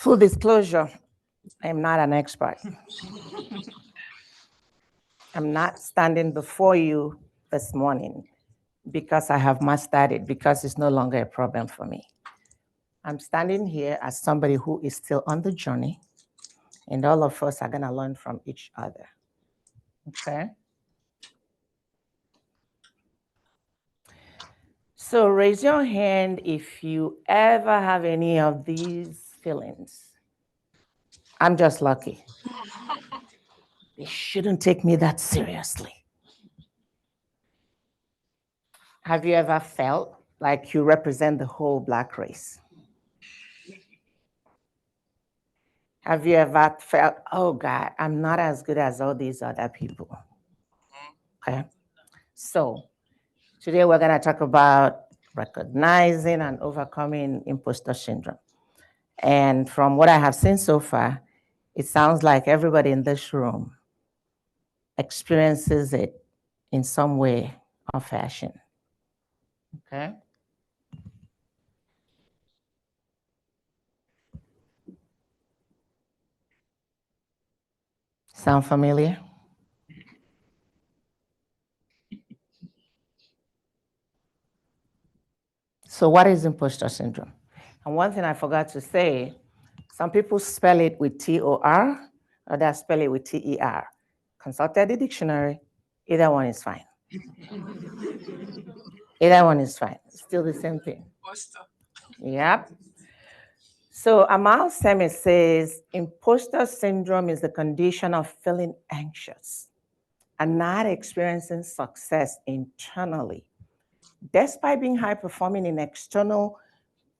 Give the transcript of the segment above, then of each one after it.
Full disclosure, I'm not an expert. I'm not standing before you this morning because I have mastered it, because it's no longer a problem for me. I'm standing here as somebody who is still on the journey, and all of us are going to learn from each other. Okay? So raise your hand if you ever have any of these feelings. I'm just lucky. They shouldn't take me that seriously. Have you ever felt like you represent the whole Black race? Have you ever felt, oh God, I'm not as good as all these other people? Okay. So today we're going to talk about recognizing and overcoming imposter syndrome. And from what I have seen so far, it sounds like everybody in this room experiences it in some way or fashion. Okay. Sound familiar? So what is imposter syndrome? And one thing I forgot to say, some people spell it with T-O-R, others spell it with T-E-R. Consulted the dictionary, either one is fine. Either one is fine, still the same thing. Yep. So Amal Semi says, imposter syndrome is the condition of feeling anxious and not experiencing success internally, despite being high performing in external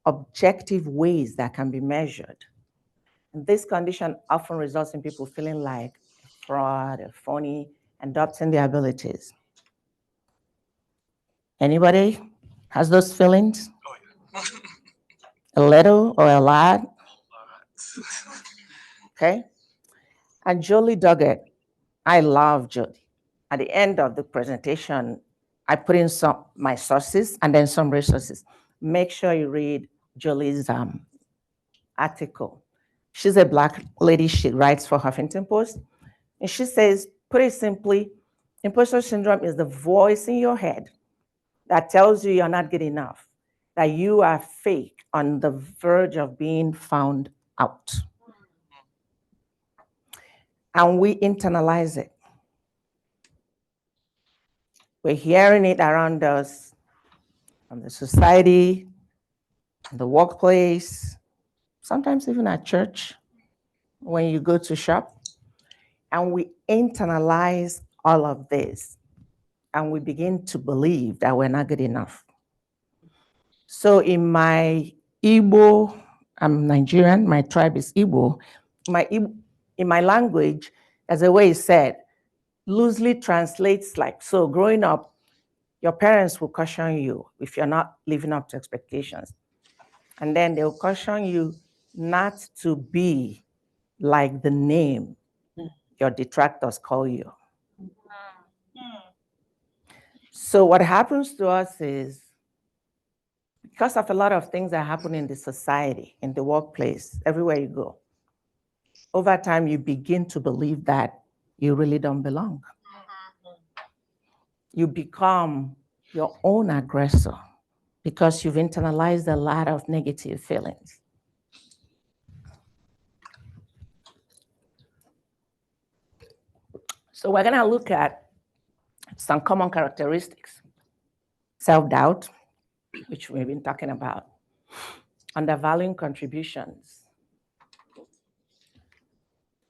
objective ways that can be measured. And this condition often results in people feeling like a fraud, a phony, and doubting their abilities. Anybody has those feelings? Oh, yeah. A little or a lot? Okay. And Jolie Doggett, I love Jolie. At the end of the presentation, I put in my sources and then some resources. Make sure you read Jolie's article. She's a Black lady. She writes for Huffington Post. And she says, put it simply, imposter syndrome is the voice in your head that tells you you're not good enough, that you are fake, on the verge of being found out. And we internalize it. We're hearing it around us from the society, the workplace, sometimes even at church, when you go to shop. And we internalize all of this. And we begin to believe that we're not good enough. So in my Igbo, I'm Nigerian, my tribe is Igbo. In my language, as a way it's said, loosely translates like, so growing up, your parents will caution you if you're not living up to expectations. And then they'll caution you not to be like the name your detractors call you. So what happens to us is, because of a lot of things that happen in the society, in the workplace, everywhere you go, over time you begin to believe that you really don't belong. You become your own aggressor because you've internalized a lot of negative feelings. So we're going to look at some common characteristics. Self-doubt, which we've been talking about. Undervaluing contributions.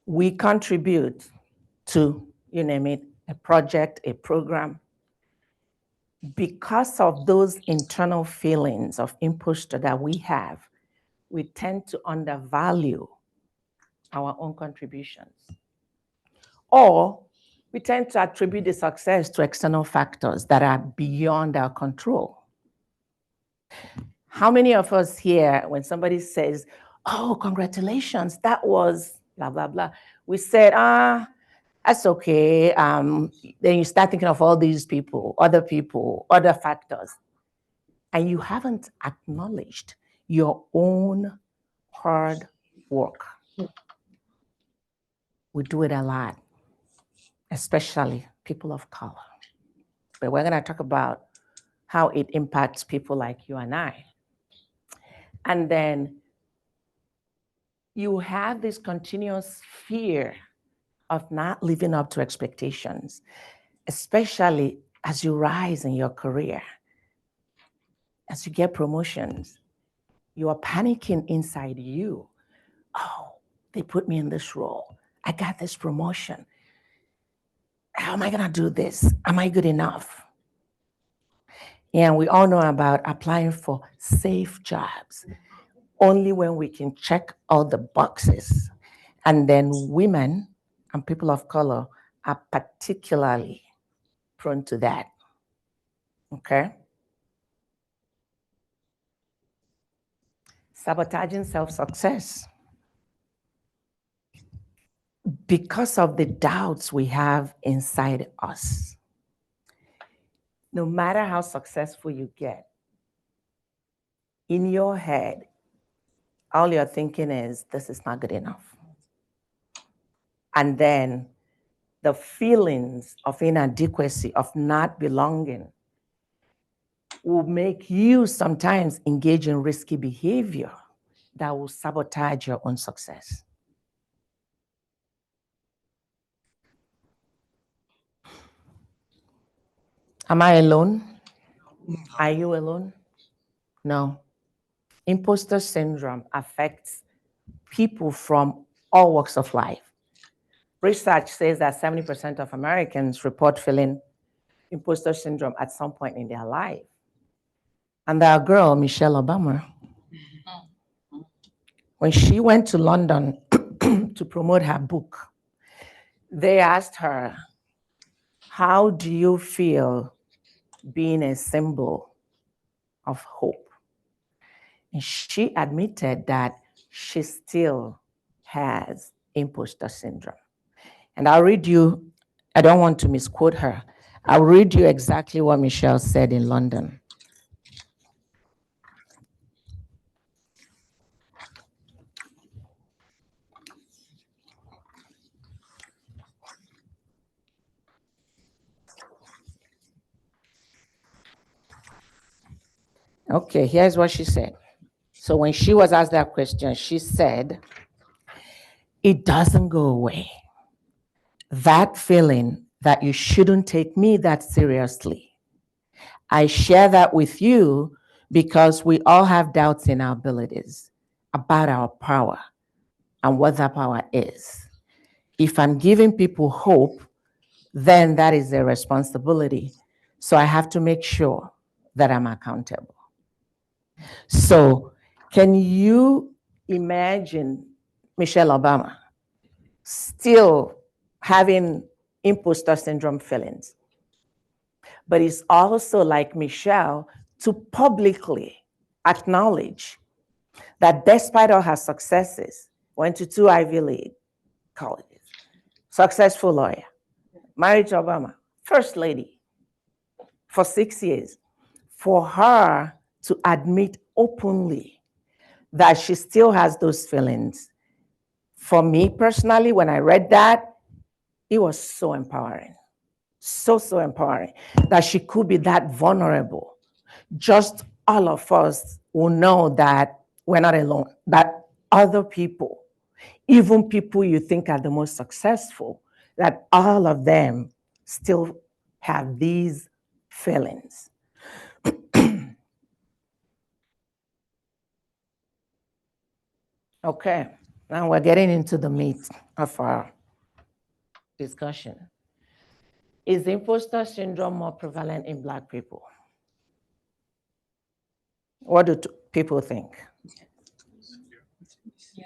We contribute to, you name it, a project, a program. Because of those internal feelings of imposter that we have, we tend to undervalue our own contributions. Or we tend to attribute the success to external factors that are beyond our control. How many of us here, when somebody says, oh, congratulations, that was blah, blah, blah, we said, that's okay. Then you start thinking of all these people, other factors, and you haven't acknowledged your own hard work. We do it a lot, especially people of color. But we're going to talk about how it impacts people like you and I. And then you have this continuous fear of not living up to expectations, especially as you rise in your career, as you get promotions. You are panicking inside you. Oh, they put me in this role. I got this promotion. How am I going to do this? Am I good enough? And we all know about applying for safe jobs only when we can check all the boxes. And then women and people of color are particularly prone to that. Okay? Sabotaging self-success. Because of the doubts we have inside us. No matter how successful you get, in your head, all you're thinking is, this is not good enough. And then the feelings of inadequacy, of not belonging, will make you sometimes engage in risky behavior that will sabotage your own success. Am I alone? Are you alone? No. Imposter syndrome affects people from all walks of life. Research says that 70% of Americans report feeling imposter syndrome at some point in their life. And our girl, Michelle Obama, when she went to London to promote her book, they asked her, how do you feel being a symbol of hope? And she admitted that she still has imposter syndrome. And I'll read you, I don't want to misquote her. I'll read you exactly what Michelle said in London. Okay, here's what she said. So when she was asked that question, she said, it doesn't go away. That feeling that you shouldn't take me that seriously. I share that with you because we all have doubts in our abilities, about our power and what that power is. If I'm giving people hope, then that is their responsibility. So I have to make sure that I'm accountable. So can you imagine Michelle Obama still having imposter syndrome feelings? But it's also like Michelle to publicly acknowledge that despite all her successes, went to 2 Ivy League colleges, successful lawyer, married to Obama, first lady for 6 years, for her to admit openly that she still has those feelings. For me personally, when I read that, it was so empowering. So empowering that she could be that vulnerable. Just all of us will know that we're not alone, that other people, even people you think are the most successful, that all of them still have these feelings. Okay, now we're getting into the meat of our discussion. Is imposter syndrome more prevalent in Black people? What do people think? Yeah.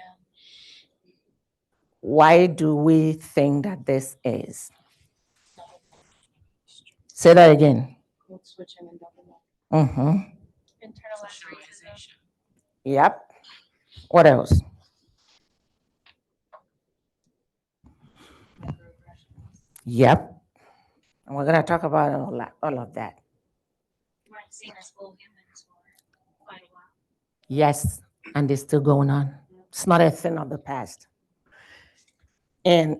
Why do we think that this is? Say that again. Code switching and double Mm-hmm. internalized racism. Yep. What else? Yep. And we're going to talk about all of that. Weren't seen as full humans for quite a while. Yes, and it's still going on. It's not a thing of the past. And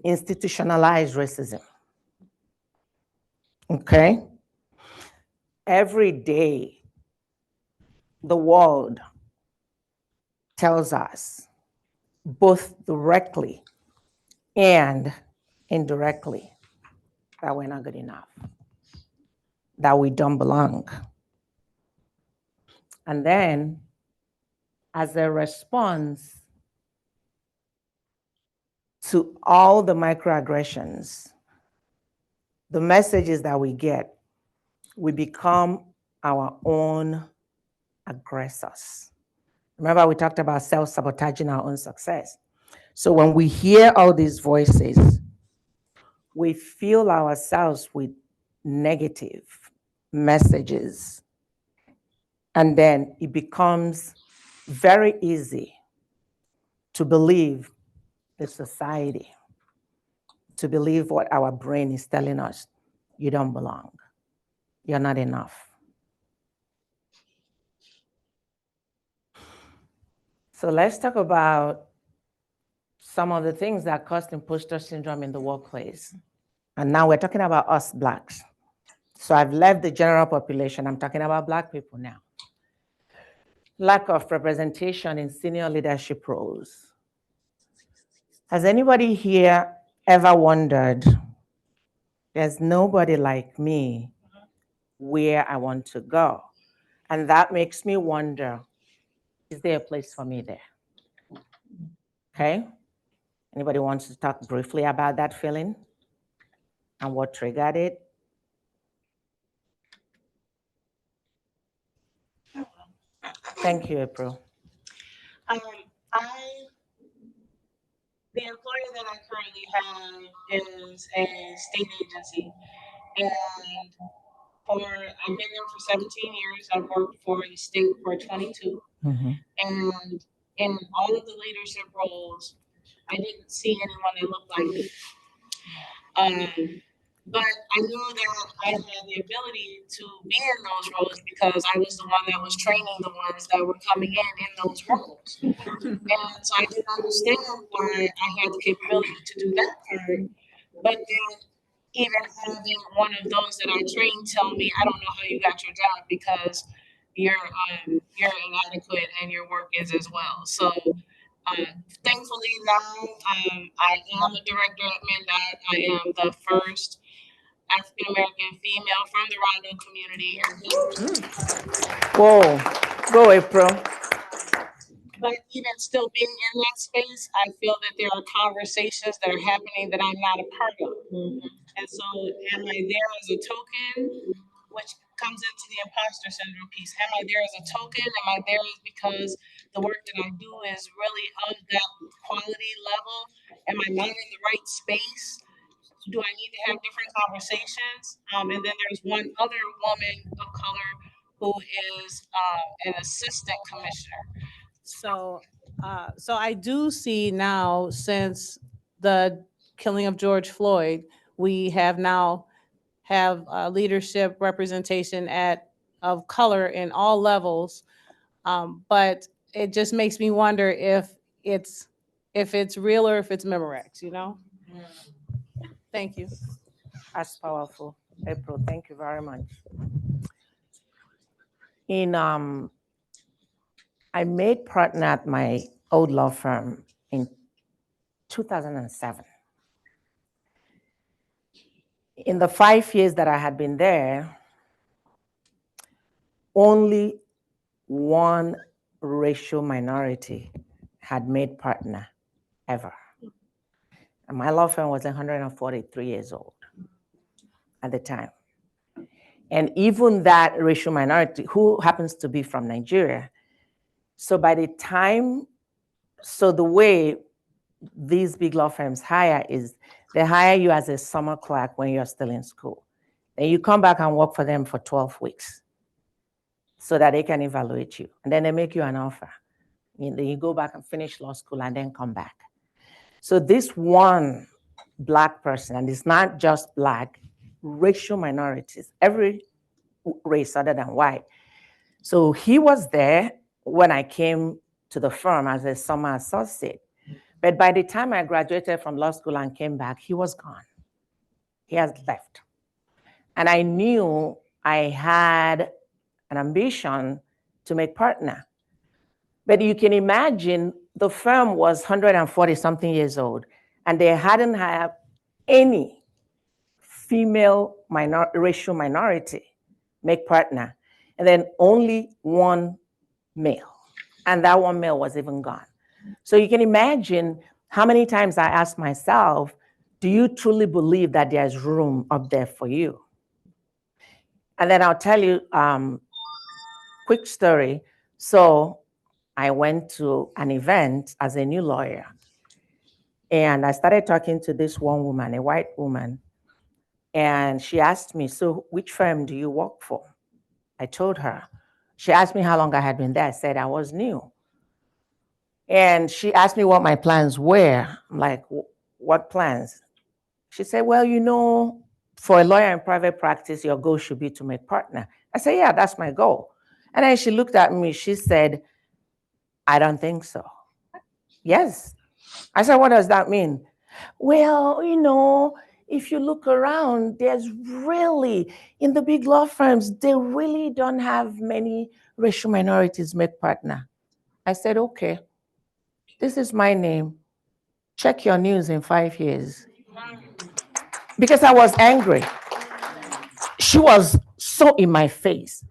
institutionalized racism. Okay? Every day, the world tells us, both directly and indirectly, that we're not good enough, that we don't belong. And then, as a response to all the microaggressions, the messages that we get, we become our own aggressors. Remember, we talked about self-sabotaging our own success. So when we hear all these voices, we fill ourselves with negative messages. And then it becomes very easy to believe the society, to believe what our brain is telling us. You don't belong. You're not enough. So let's talk about some of the things that cause imposter syndrome in the workplace. And now we're talking about us Blacks. So I've left the general population. I'm talking about Black people now. Lack of representation in senior leadership roles. Has anybody here ever wondered, there's nobody like me where I want to go? And that makes me wonder, is there a place for me there? Okay. Anybody wants to talk briefly about that feeling and what triggered it? Thank you, April. I the employer that I currently have is a state agency, and I've been there for 17 years. I've worked for the state for 22, Mm-hmm. and in all of the leadership roles, I didn't see anyone that looked like me. But I knew that I had the ability to be in those roles because I was the one that was training the ones that were coming in those roles. And so I didn't understand why I had the capability to do that part. But then even having one of those that I trained tell me, I don't know how you got your job because you're inadequate and your work is as well. So thankfully now I am a director at BANDD. I am the first African American female from the Rondo community. Whoa, go April. But even still being in that space, I feel that there are conversations that are happening that I'm not a part of. And so, am I there as a token, which comes into the imposter syndrome piece? Am I there as a token? Am I there because the work that I do is really of that quality level? Am I not in the right space? Do I need to have different conversations? And then there's one other woman of color who is an assistant commissioner. So I do see now, since the killing of George Floyd, we have now have leadership representation of color in all levels. But it just makes me wonder it's if it's real or if it's Memorex, you know? Thank you. That's powerful. April, thank you very much. I made partner at my old law firm in 2007. In the 5 years that I had been there, only one racial minority had made partner ever. And my law firm was 143 years old at the time. And even that racial minority, who happens to be from Nigeria, so by the time, so the way these big law firms hire is they hire you as a summer clerk when you're still in school. Then you come back and work for them for 12 weeks so that they can evaluate you. And then they make you an offer. And then you go back and finish law school and then come back. So this one Black person, and it's not just Black, racial minorities, every race other than white. So he was there when I came to the firm as a summer associate. But by the time I graduated from law school and came back, he was gone. He has left. And I knew I had an ambition to make partner. But you can imagine the firm was 140 something years old, and they hadn't had any female racial minority make partner, and then only one male. And that one male was even gone. So you can imagine how many times I asked myself, do you truly believe that there's room up there for you? And then I'll tell you quick story. So I went to an event as a new lawyer, and I started talking to this one woman, a white woman, and she asked me, so which firm do you work for? I told her. She asked me how long I had been there. I said I was new. And she asked me what my plans were. I'm like, what plans? She said, well, you know, for a lawyer in private practice, your goal should be to make partner. I said, yeah, that's my goal. And then she looked at me, she said, I don't think so. Yes. I said, what does that mean? Well, you know, if you look around, there's really, in the big law firms, they really don't have many racial minorities make partner. I said, okay, this is my name. Check your news in 5 years. Because I was angry. She was so in my face.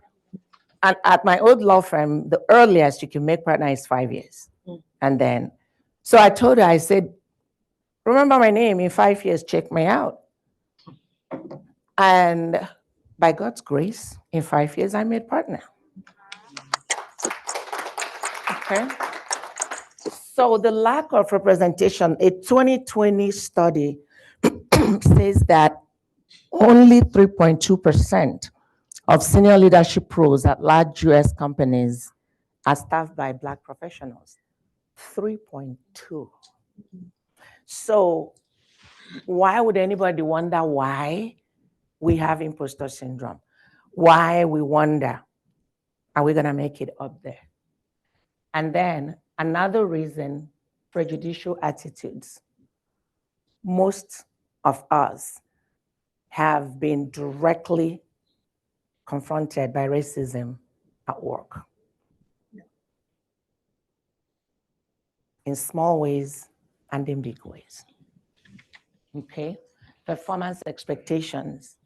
And at my old law firm, the earliest you can make partner is 5 years. And then, so I told her, I said, remember my name, in 5 years, check me out. And by God's grace, in 5 years, I made partner. Okay. So the lack of representation, a 2020 study says that only 3.2% of senior leadership roles at large US companies are staffed by Black professionals. 3.2. So why would anybody wonder why we have imposter syndrome? Why we wonder, are we gonna make it up there? And then another reason, prejudicial attitudes. Most of us have been directly confronted by racism at work. In small ways and in big ways. Okay? Performance expectations.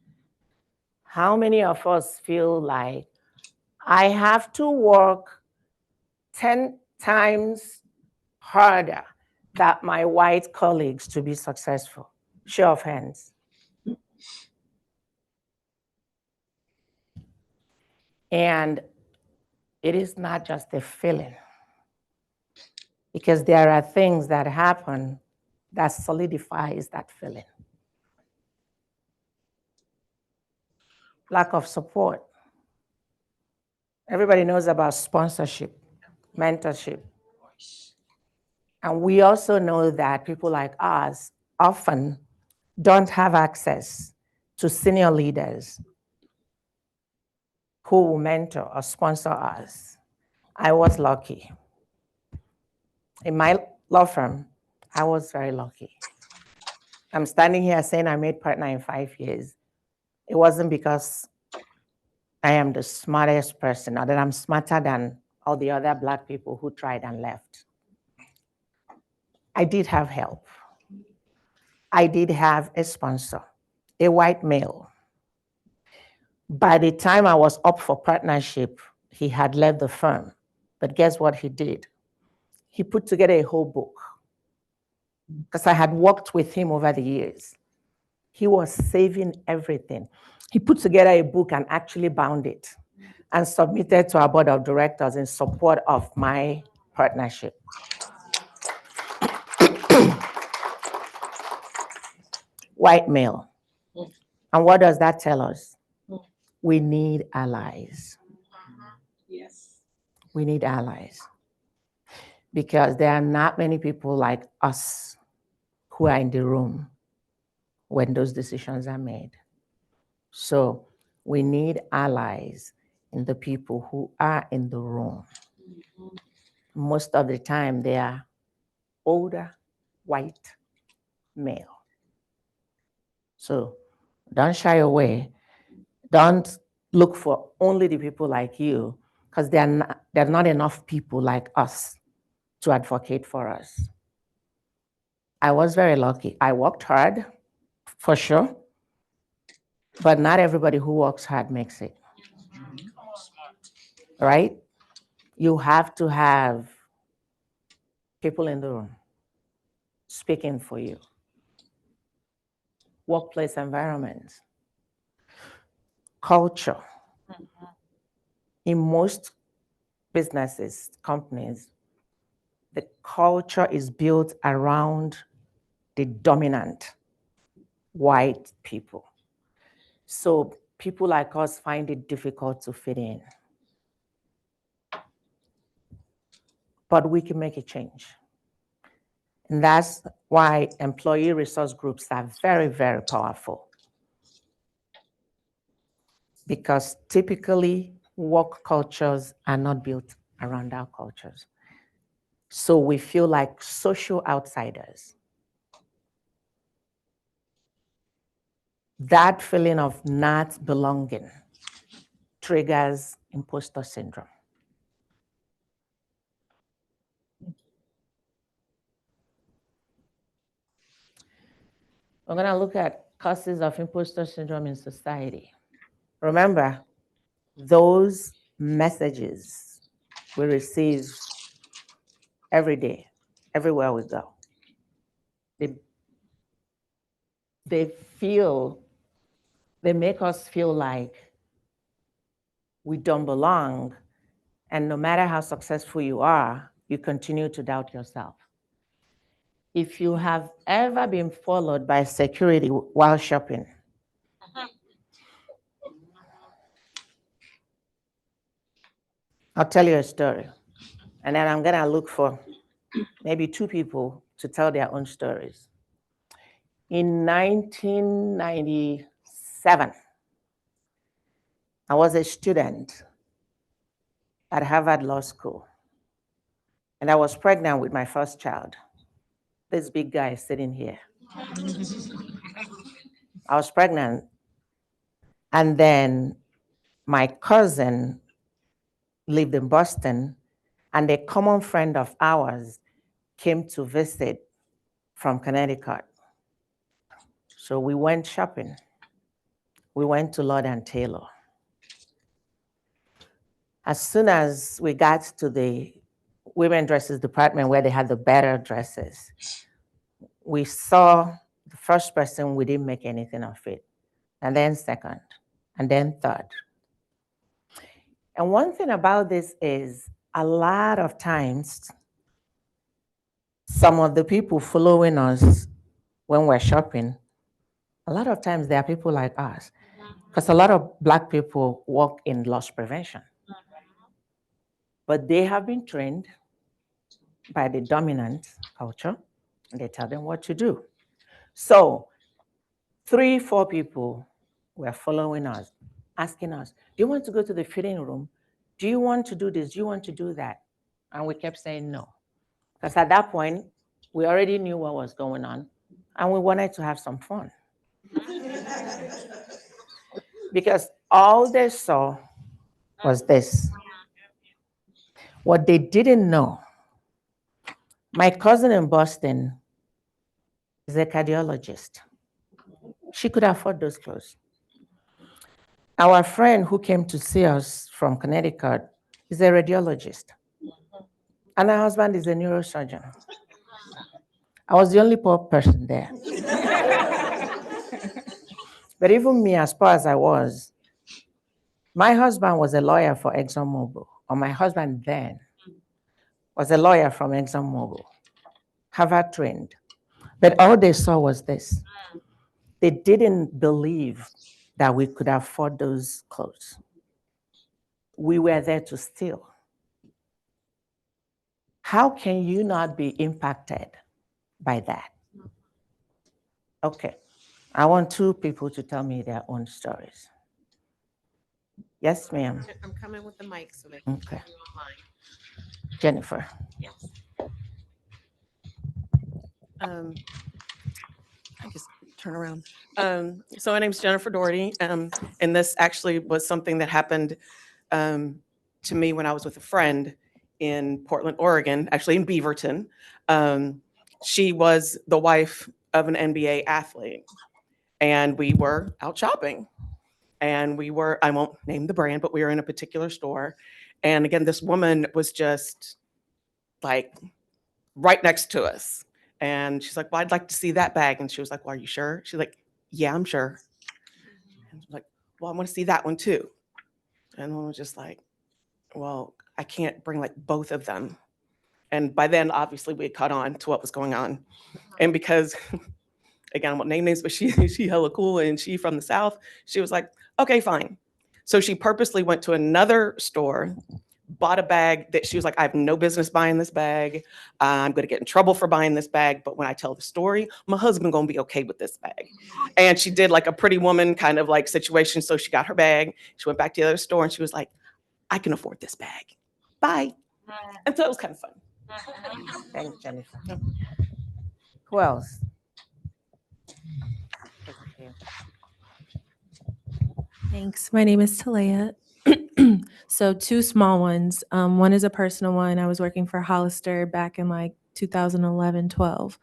How many of us feel like I have to work 10 times harder than my white colleagues to be successful? Show of hands. And it is not just a feeling, because there are things that happen that solidifies that feeling. Lack of support. Everybody knows about sponsorship, mentorship. And we also know that people like us often don't have access to senior leaders who will mentor or sponsor us. I was lucky. In my law firm, I was very lucky. I'm standing here saying I made partner in 5 years. It wasn't because I am the smartest person or that I'm smarter than all the other Black people who tried and left. I did have help. I did have a sponsor, a white male. By the time I was up for partnership, he had left the firm. But guess what he did? He put together a whole book, because I had worked with him over the years. He was saving everything. He put together a book and actually bound it and submitted to our board of directors in support of my partnership. White male. And what does that tell us? We need allies. Yes. We need allies. Because there are not many people like us who are in the room when those decisions are made. So we need allies in the people who are in the room. most of the time they are older, white, male. So don't shy away. Don't look for only the people like you, because there are not enough people like us to advocate for us. I was very lucky. I worked hard, for sure, but not everybody who works hard makes it, right? You have to have people in the room speaking for you. Workplace environment, culture. In most businesses, companies, the culture is built around the dominant white people. So people like us find it difficult to fit in. But we can make a change. And that's why employee resource groups are very, very powerful. Because typically work cultures are not built around our cultures. So we feel like social outsiders. That feeling of not belonging triggers imposter syndrome. We're going to look at causes of imposter syndrome in society. Remember, those messages we receive every day, everywhere we go. They make us feel like we don't belong. And no matter how successful you are, you continue to doubt yourself. If you have ever been followed by security while shopping, I'll tell you a story. And then I'm going to look for maybe two people to tell their own stories. In 1997, I was a student at Harvard Law School, and I was pregnant with my first child. This big guy is sitting here. I was pregnant, and then my cousin lived in Boston, and a common friend of ours came to visit from Connecticut. So we went shopping. We went to Lord and Taylor. As soon as we got to the women dresses department where they had the better dresses, we saw the first person, we didn't make anything of it, and then second, and then third. And one thing about this is a lot of times, some of the people following us when we're shopping, a lot of times there are people like us, because a lot of Black people work in loss prevention. But they have been trained by the dominant culture, and they tell them what to do. So 3, 4 people were following us, asking us, do you want to go to the fitting room? Do you want to do this? Do you want to do that? And we kept saying no. Because at that point, we already knew what was going on, and we wanted to have some fun. Because all they saw was this. What they didn't know, my cousin in Boston is a cardiologist. She could afford those clothes. Our friend who came to see us from Connecticut is a radiologist. And her husband is a neurosurgeon. I was the only poor person there. But even me, as poor as I was, my husband was a lawyer for ExxonMobil, or my husband then was a lawyer from ExxonMobil, Harvard trained. But all they saw was this. They didn't believe that we could afford those clothes. We were there to steal. How can you not be impacted by that? Okay, I want 2 people to tell me their own stories. Yes, ma'am. I'm coming with the mic so they can Okay. hear you online. Jennifer. Yes. I just turn around. So my name's Jennifer Doherty, and this actually was something that happened to me when I was with a friend in Portland, Oregon, actually in Beaverton. She was the wife of an NBA athlete, and we were out shopping. And we were, I won't name the brand, but we were in a particular store. And again, this woman was just like right next to us. And she's like, well, I'd like to see that bag. And she was like, well, are you sure? She's like, yeah, I'm sure. And I'm like, well, I want to see that one too. And I was just like, well, I can't bring like both of them. And by then, obviously, we had caught on to what was going on. And because, again, I won't name names, but she hella cool and she from the South, she was like, okay, fine. So she purposely went to another store, bought a bag that she was like, I have no business buying this bag. I'm going to get in trouble for buying this bag. But when I tell the story, my husband going to be okay with this bag. And she did like a pretty woman kind of like situation. So she got her bag. She went back to the other store and she was like, I can afford this bag. Bye. And so it was kind of fun. Thanks, Jennifer. Who else? Thanks. My name is Talea. So two small ones. One is a personal one. I was working for Hollister back in like 2011, 12.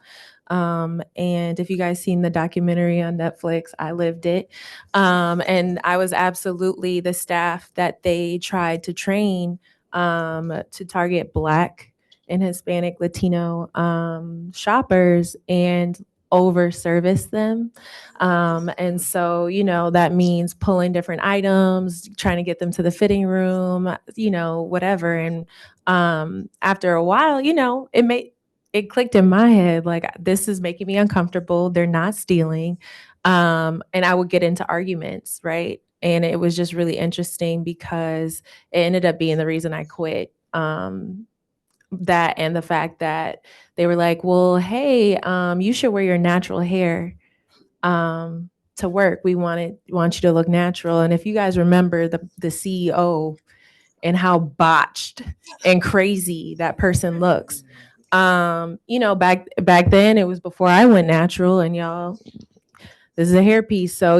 And if you guys seen the documentary on Netflix, I lived it. And I was absolutely the staff that they tried to train to target Black and Hispanic Latino shoppers and over service them. And so, that means pulling different items, trying to get them to the fitting room, whatever. And after a while, it clicked in my head, like, this is making me uncomfortable. They're not stealing. And I would get into arguments, right? And it was just really interesting because it ended up being the reason I quit. That and the fact that they were like, well, hey, you should wear your natural hair to work. We want you to look natural. And if you guys remember the CEO and how botched and crazy that person looks, back then it was before I went natural, and y'all, this is a hairpiece. So,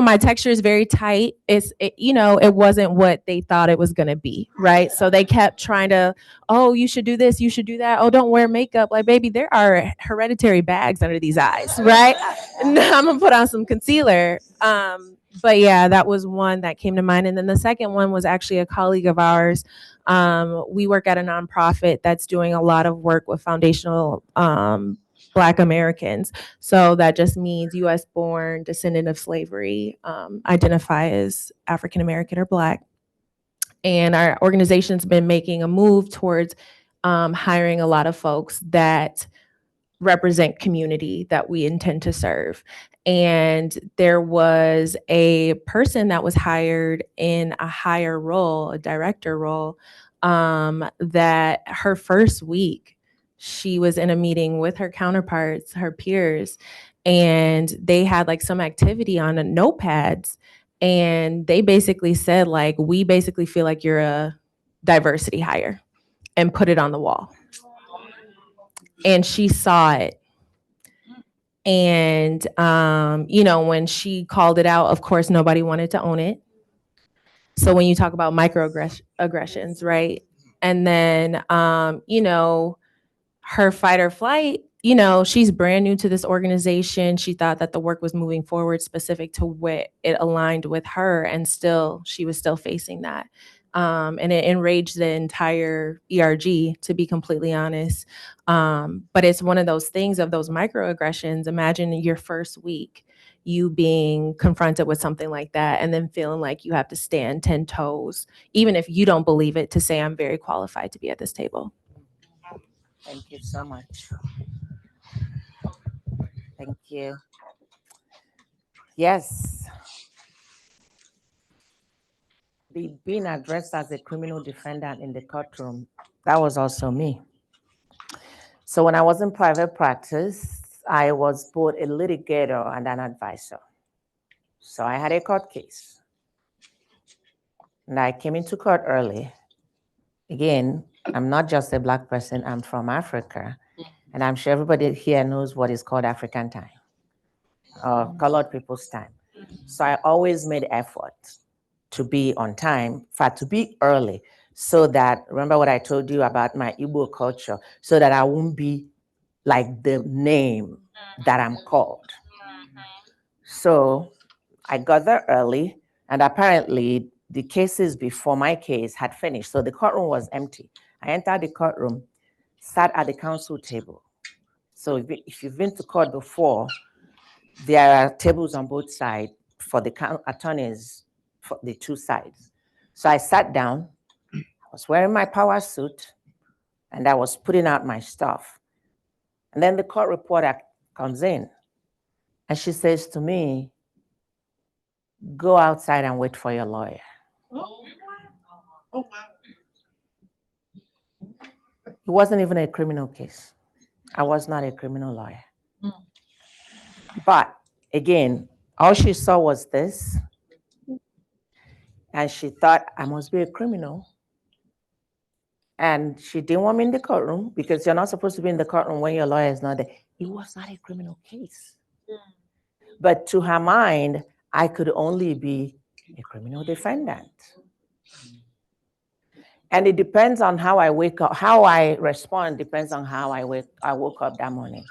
my texture is very tight. It wasn't what they thought it was going to be. Right. So they kept trying to, oh, you should do this. You should do that. Oh, don't wear makeup. Like, baby, there are hereditary bags under these eyes. Right. I'm going to put on some concealer. But yeah, that was one that came to mind. And then the second one was actually a colleague of ours. We work at a nonprofit that's doing a lot of work with foundational Black Americans. So that just means US born, descendant of slavery, identify as African American or Black. And our organization's been making a move towards hiring a lot of folks that represent community that we intend to serve. And there was a person that was hired in a higher role, a director role, that her first week, she was in a meeting with her counterparts, her peers, and they had like some activity on the notepads. And they basically said, like, we basically feel like you're a diversity hire, and put it on the wall. And she saw it. And, when she called it out, of course, nobody wanted to own it. So when you talk about microaggressions, right? And then, her fight or flight, she's brand new to this organization. She thought that the work was moving forward specific to what it aligned with her. And she was still facing that. And it enraged the entire ERG, to be completely honest. But it's one of those things of those microaggressions. Imagine your first week, you being confronted with something like that, and then feeling like you have to stand 10 toes, even if you don't believe it, to say, I'm very qualified to be at this table. Thank you so much. Thank you. Yes. Being addressed as a criminal defendant in the courtroom, that was also me. So when I was in private practice, I was both a litigator and an advisor. So I had a court case. And I came into court early. again, I'm not just a Black person, I'm from Africa. And I'm sure everybody here knows what is called African time or colored people's time. So I always made effort to be on time, in fact, to be early, so that, remember what I told you about my Igbo culture, so that I won't be like the name that I'm called. So I got there early, and apparently the cases before my case had finished. So the courtroom was empty. I entered the courtroom, sat at the counsel table. So if you've been to court before, there are tables on both sides for the attorneys for the two sides. So I sat down, I was wearing my power suit, and I was putting out my stuff. And then the court reporter comes in, and she says to me, "Go outside and wait for your lawyer." It wasn't even a criminal case. I was not a criminal lawyer. But again, all she saw was this, and she thought I must be a criminal. And she didn't want me in the courtroom because you're not supposed to be in the courtroom when your lawyer is not there. It was not a criminal case. But to her mind, I could only be a criminal defendant. And it depends on how I wake up, how I respond depends on how I woke up that morning.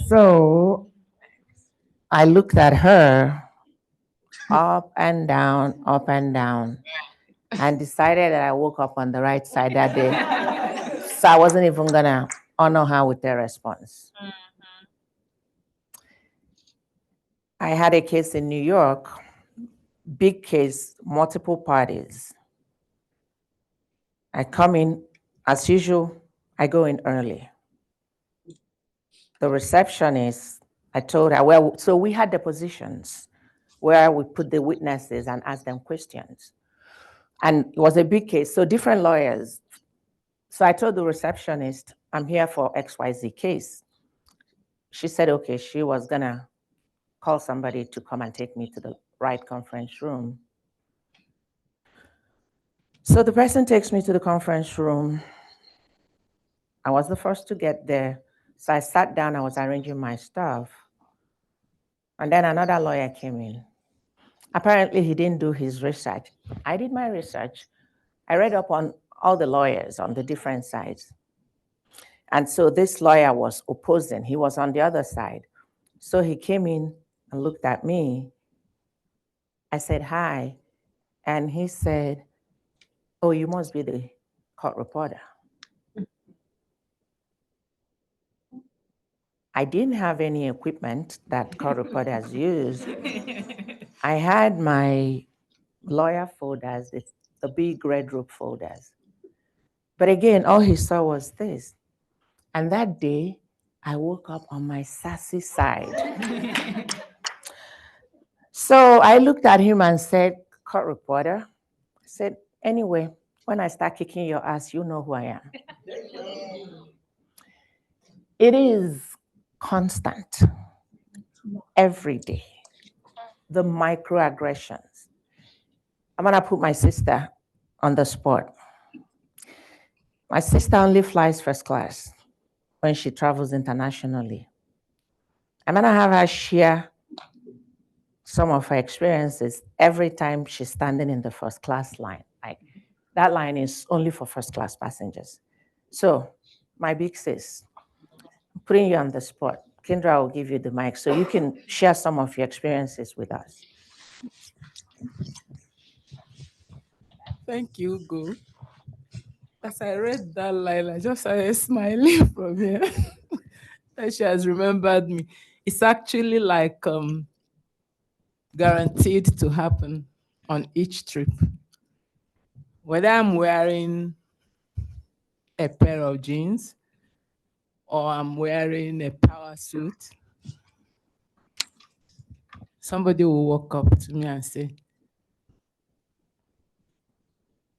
So I looked at her up and down, and decided that I woke up on the right side that day. So I wasn't even gonna honor her with a response. I had a case in New York, big case, multiple parties. I come in, as usual, I go in early. The receptionist, I told her, well, so we had depositions where we put the witnesses and ask them questions. And it was a big case, so different lawyers. So I told the receptionist, I'm here for XYZ case. She said, okay, she was gonna call somebody to come and take me to the right conference room. So the person takes me to the conference room. I was the first to get there. So I sat down, I was arranging my stuff. And then another lawyer came in. Apparently he didn't do his research. I did my research. I read up on all the lawyers on the different sides. And so this lawyer was opposing, he was on the other side. So he came in and looked at me. I said, hi. And he said, oh, you must be the court reporter. I didn't have any equipment that court reporters use. I had my lawyer folders, the big red rope folders. But again, all he saw was this. And that day, I woke up on my sassy side. So I looked at him and said, court reporter, I said, anyway, when I start kicking your ass, you know who I am. It is constant, every day, the microaggressions. I'm gonna put my sister on the spot. My sister only flies first class when she travels internationally. I'm gonna have her share some of her experiences every time she's standing in the first class line. Like that line is only for first class passengers. So my big sis, I'm putting you on the spot. Kendra will give you the mic so you can share some of your experiences with us. Thank you, Go. As I read that line, I just started smiling from here. And she has remembered me. It's actually like guaranteed to happen on each trip. Whether I'm wearing a pair of jeans or I'm wearing a power suit, somebody will walk up to me and say,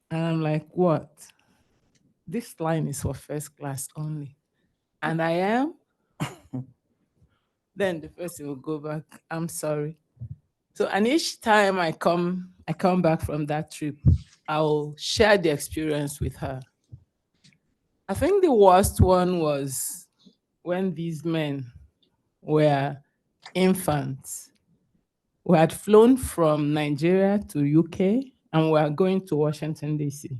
and I'm like, what? This line is for first class only. And I am. Then the person will go back, I'm sorry. So, and each time I come back from that trip, I'll share the experience with her. I think the worst one was when these men were infants. We had flown from Nigeria to UK and we are going to Washington, D.C.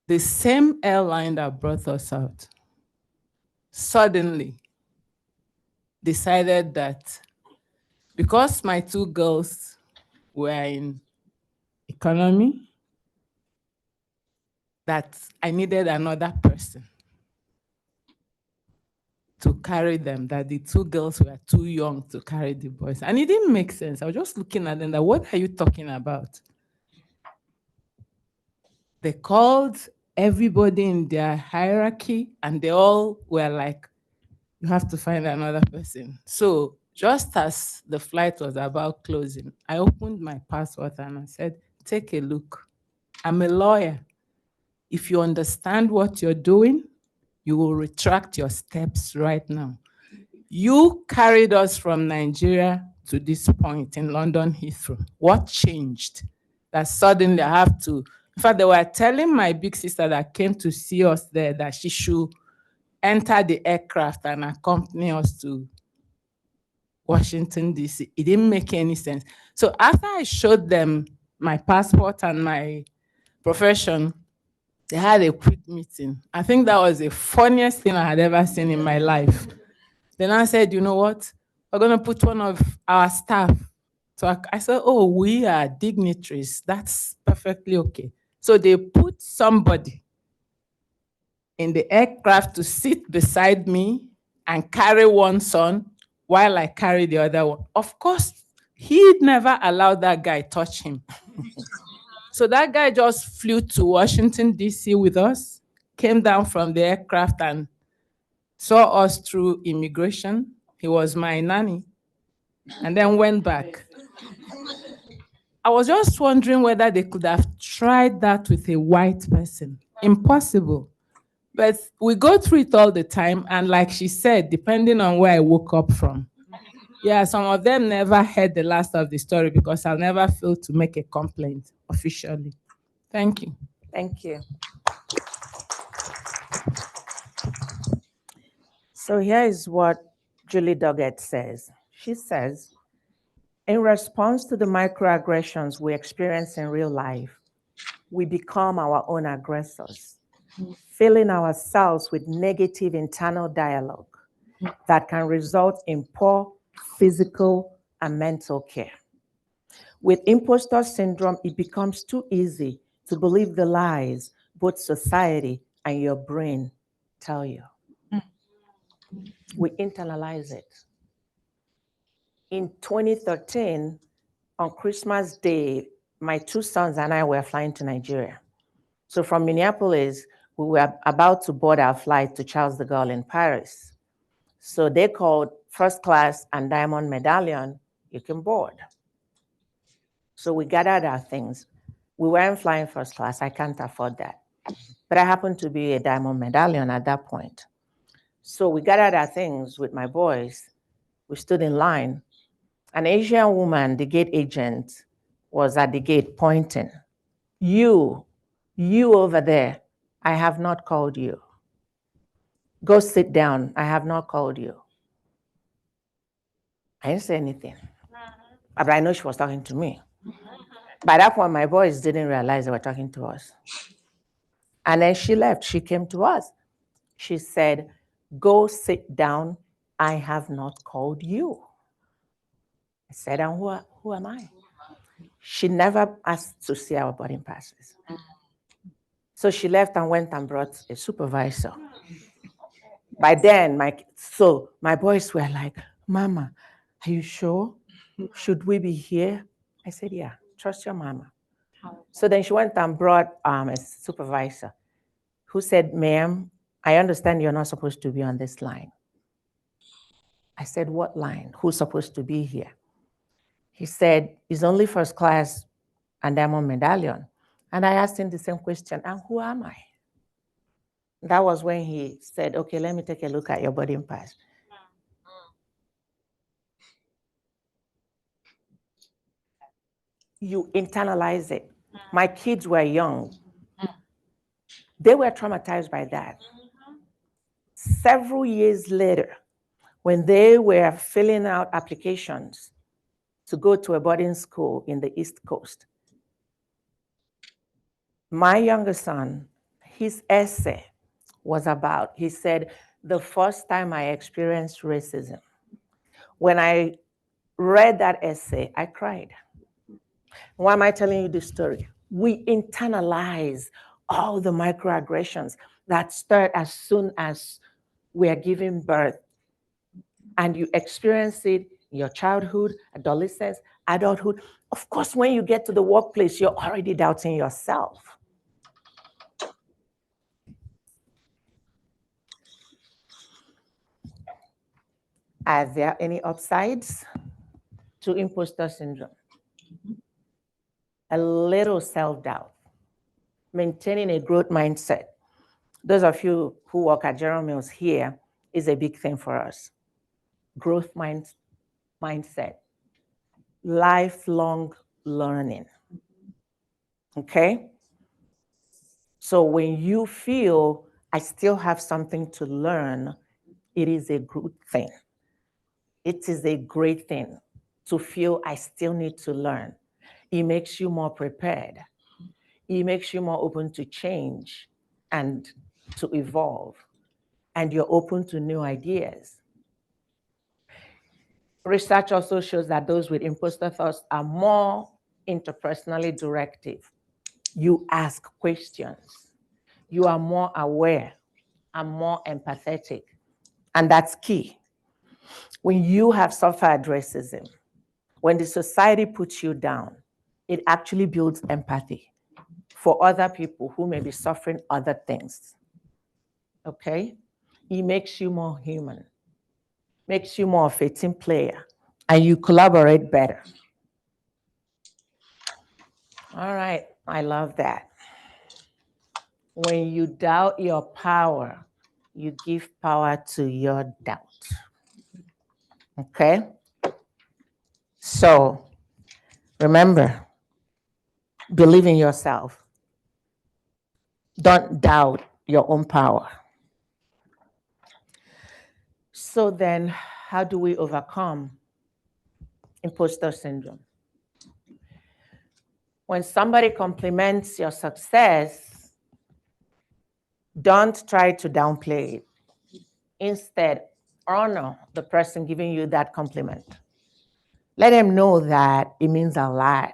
The same airline that brought us out suddenly decided that because my two girls were in economy, that I needed another person to carry them, that the two girls were too young to carry the boys. And it didn't make sense. I was just looking at them, like, what are you talking about? They called everybody in their hierarchy and they all were like, you have to find another person. So just as the flight was about closing, I opened my passport and I said, take a look. I'm a lawyer. If you understand what you're doing, you will retract your steps right now. You carried us from Nigeria to this point in London Heathrow. What changed? That suddenly I have to, in fact, they were telling my big sister that came to see us there that she should enter the aircraft and accompany us to Washington, D.C. It didn't make any sense. So after I showed them my passport and my profession, they had a quick meeting. I think that was the funniest thing I had ever seen in my life. Then I said, you know what? We're going to put one of our staff. So I said, oh, we are dignitaries. That's perfectly okay. So they put somebody in the aircraft to sit beside me and carry one son while I carry the other one. Of course, he never allowed that guy touch him. So that guy just flew to Washington, D.C. with us, came down from the aircraft and saw us through immigration. He was my nanny, and then went back. I was just wondering whether they could have tried that with a white person. Impossible. But we go through it all the time, and like she said, depending on where I woke up from. Yeah, some of them never heard the last of the story because I'll never feel to make a complaint officially. Thank you. Thank you. So here is what Julie Doggett says. She says, in response to the microaggressions we experience in real life, we become our own aggressors, filling ourselves with negative internal dialogue that can result in poor physical and mental care. With imposter syndrome, it becomes too easy to believe the lies both society and your brain tell you. We internalize it. In 2013, on Christmas Day, my two sons and I were flying to Nigeria. So from Minneapolis, we were about to board our flight to Charles de Gaulle in Paris. So they called first class and diamond medallion, you can board. So we gathered our things. We weren't flying first class, I can't afford that. But I happened to be a diamond medallion at that point. So we gathered our things with my boys. We stood in line. An Asian woman, the gate agent, was at the gate pointing. You over there, I have not called you. Go sit down, I have not called you. I didn't say anything. But I know she was talking to me. By that point, my boys didn't realize they were talking to us. And then she left, she came to us. She said, go sit down, I have not called you. I said, and who am I? She never asked to see our boarding passes. So she left and went and brought a supervisor. By then, my boys were like, Mama, are you sure? Should we be here? I said, yeah, trust your mama. So then she went and brought a supervisor who said, ma'am, I understand you're not supposed to be on this line. I said, what line? Who's supposed to be here? He said, it's only first class and diamond medallion. And I asked him the same question, and who am I? That was when he said, okay, let me take a look at your boarding pass. you internalize it. My kids were young. They were traumatized by that. Several years later, when they were filling out applications to go to a boarding school in the East Coast, my younger son, his essay was about, he said, the first time I experienced racism. When I read that essay, I cried. Why am I telling you this story? We internalize all the microaggressions that start as soon as we are giving birth, and you experience it in your childhood, adolescence, adulthood. Of course, when you get to the workplace, you're already doubting yourself. Are there any upsides to imposter syndrome? A little self-doubt, maintaining a growth mindset. Those of you who work at General Mills here is a big thing for us. Growth mindset, lifelong learning. Okay? So when you feel I still have something to learn, it is a good thing. It is a great thing to feel I still need to learn. It makes you more prepared. It makes you more open to change and to evolve. And you're open to new ideas. Research also shows that those with imposter thoughts are more interpersonally directive. You ask questions. You are more aware and more empathetic. And that's key. When you have suffered racism, when the society puts you down, it actually builds empathy for other people who may be suffering other things. Okay? It makes you more human, makes you more of a team player, and you collaborate better. All right, I love that. When you doubt your power, you give power to your doubt. Okay? So remember, believe in yourself. Don't doubt your own power. So then, how do we overcome imposter syndrome? When somebody compliments your success, don't try to downplay it. Instead, honor the person giving you that compliment. Let them know that it means a lot.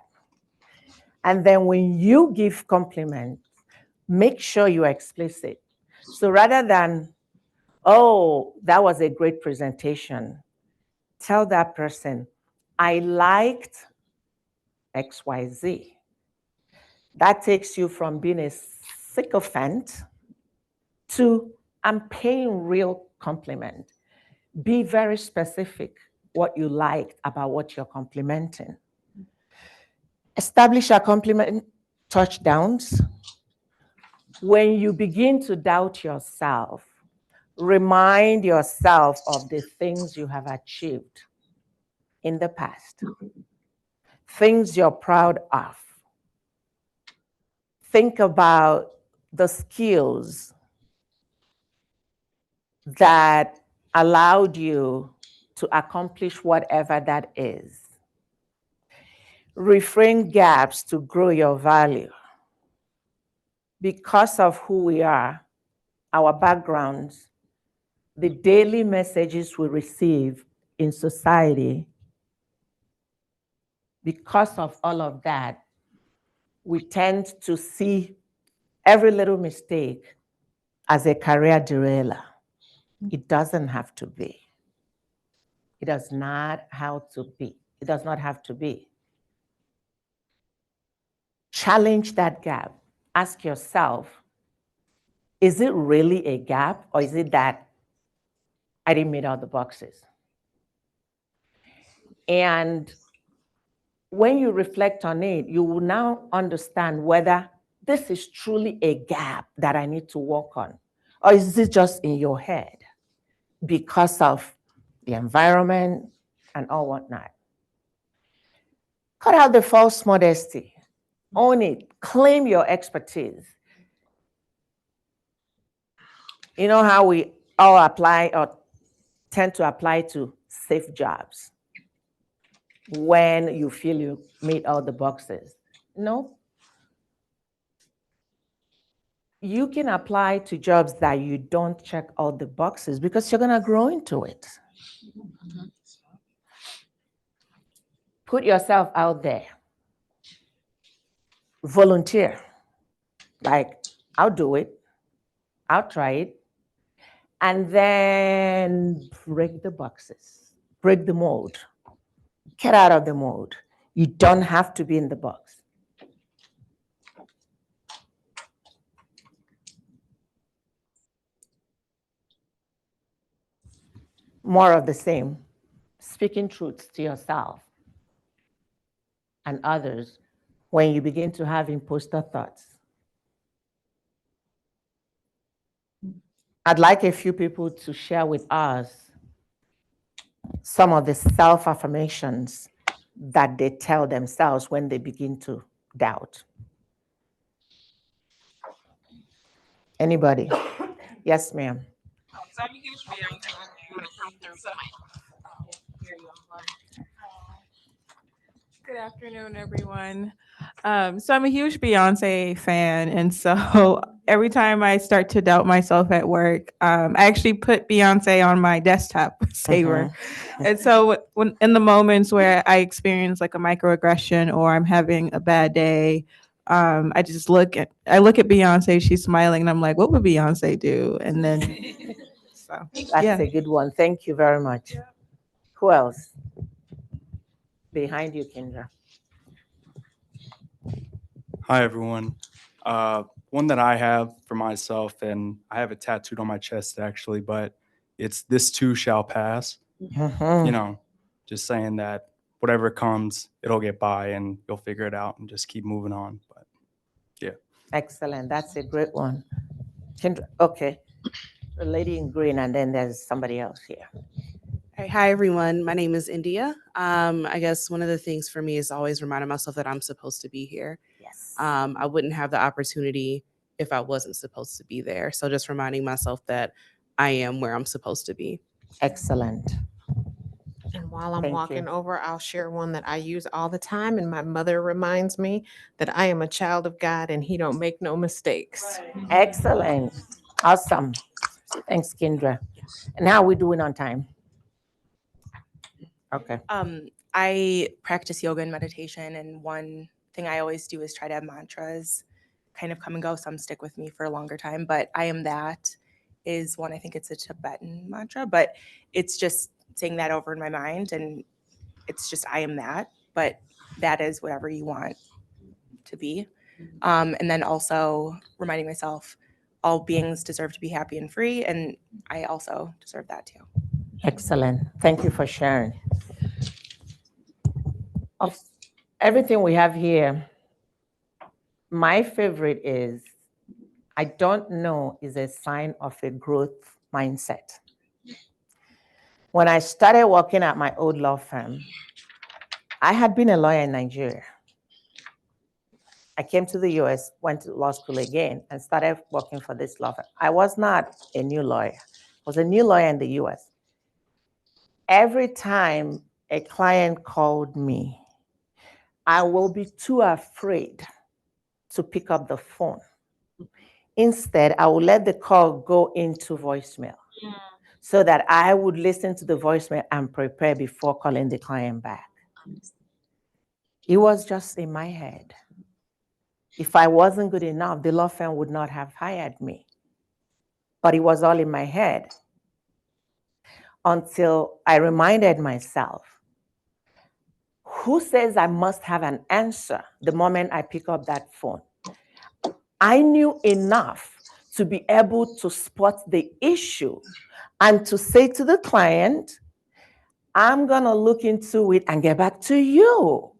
And then when you give compliments, make sure you are explicit. So rather than, oh, that was a great presentation, tell that person, I liked XYZ. That takes you from being a sycophant to I'm paying real compliment. Be very specific what you liked about what you're complimenting. Establish a compliment touchdowns. When you begin to doubt yourself, remind yourself of the things you have achieved in the past, things you're proud of. Think about the skills that allowed you to accomplish whatever that is. Reframe gaps to grow your value. Because of who we are, our backgrounds, the daily messages we receive in society, because of all of that, we tend to see every little mistake as a career derailer. It doesn't have to be. It does not have to be. It does not have to be. Challenge that gap. Ask yourself, is it really a gap, or is it that I didn't meet all the boxes? And when you reflect on it, you will now understand whether this is truly a gap that I need to work on, or is it just in your head because of the environment and all whatnot. Cut out the false modesty. Own it. Claim your expertise. You know how we all apply or tend to apply to safe jobs when you feel you meet all the boxes. No. You can apply to jobs that you don't check all the boxes because you're going to grow into it. Put yourself out there. Volunteer. Like, I'll do it. I'll try it. And then break the boxes, break the mold, get out of the mold. You don't have to be in the box. More of the same, speaking truths to yourself and others when you begin to have imposter thoughts. I'd like a few people to share with us some of the self-affirmations that they tell themselves when they begin to doubt. Anybody? Yes, ma'am. Good afternoon, everyone. So I'm a huge Beyonce fan, and so every time I start to doubt myself at work, I actually put Beyonce on my desktop saver. And so when in the moments where I experience like a microaggression or I'm having a bad day, I just look at Beyonce, she's smiling, and I'm like, what would Beyonce do? And then so That's yeah. a good one. Thank you very much. Who else? Behind you, Kendra. Hi, everyone. One that I have for myself, and I have it tattooed on my chest actually, but it's "This too shall pass." Mhm. You know, just saying that whatever comes, it'll get by and you'll figure it out and just keep moving on. But Excellent. That's a great one. Kendra, okay. The lady in green, and then there's somebody else here. Hi, everyone. My name is India. I guess one of the things for me is always reminding myself that I'm supposed to be here. Yes. I wouldn't have the opportunity if I wasn't supposed to be there. So just reminding myself that I am where I'm supposed to be. Excellent. And while I'm Thank walking you. over, I'll share one that I use all the time. And my mother reminds me that I am a child of God and he don't make no mistakes. Excellent. Awesome. Thanks, Kendra. And how are we doing on time? Okay. I practice yoga and meditation, and one thing I always do is try to have mantras kind of come and go. Some stick with me for a longer time, but I am that is one. I think it's a Tibetan mantra, but it's just saying that over in my mind, and it's just I am that, but that is whatever you want to be. And then also reminding myself all beings deserve to be happy and free, and I also deserve that too. Excellent. Thank you for sharing. Of everything we have here, my favorite is I don't know is a sign of a growth mindset. When I started working at my old law firm, I had been a lawyer in Nigeria. I came to the US, went to law school again, and started working for this law firm. I was not a new lawyer. I was a new lawyer in the US. Every time a client called me, I will be too afraid to pick up the phone. Instead, I will let the call go into voicemail so that I would listen to the voicemail and prepare before calling the client back. It was just in my head. If I wasn't good enough, the law firm would not have hired me. But it was all in my head until I reminded myself, who says I must have an answer the moment I pick up that phone? I knew enough to be able to spot the issue and to say to the client, I'm going to look into it and get back to you.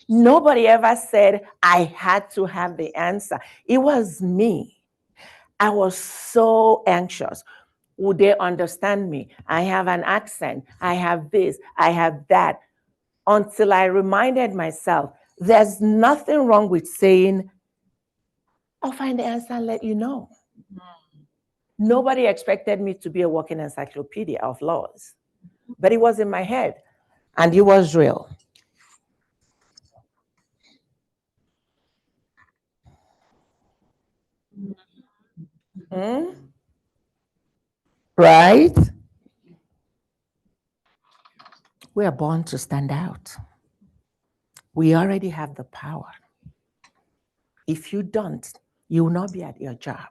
Nobody ever said I had to have the answer. It was me. I was so anxious. Would they understand me? I have an accent. I have this. I have that. until I reminded myself there's nothing wrong with saying, I'll find the answer and let you know. Nobody expected me to be a walking encyclopedia of laws, but it was in my head and it was real. Right? We are born to stand out. We already have the power. If you don't, you will not be at your job.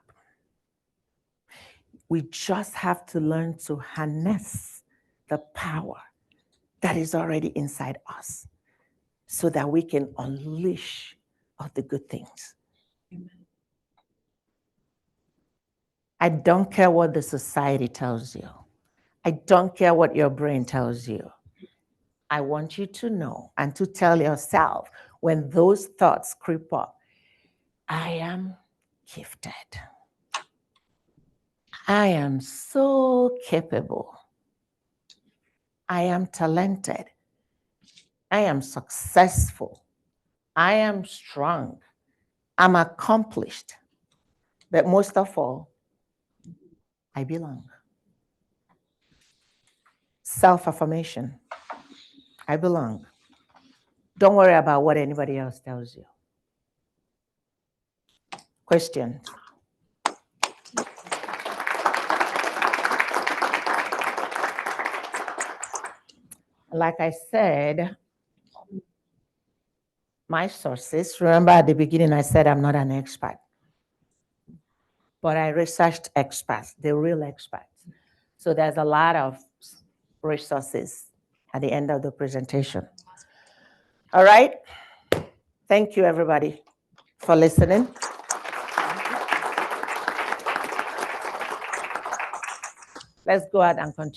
We just have to learn to harness the power that is already inside us so that we can unleash all the good things. I don't care what the society tells you. I don't care what your brain tells you. I want you to know and to tell yourself when those thoughts creep up, I am gifted. I am so capable. I am talented. I am successful. I am strong. I'm accomplished. But most of all, I belong. Self-affirmation. I belong. Don't worry about what anybody else tells you. Questions? Like I said, my sources, remember at the beginning I said I'm not an expert, but I researched experts, the real experts. So there's a lot of resources at the end of the presentation. All right. Thank you, everybody, for listening. Let's go ahead and continue.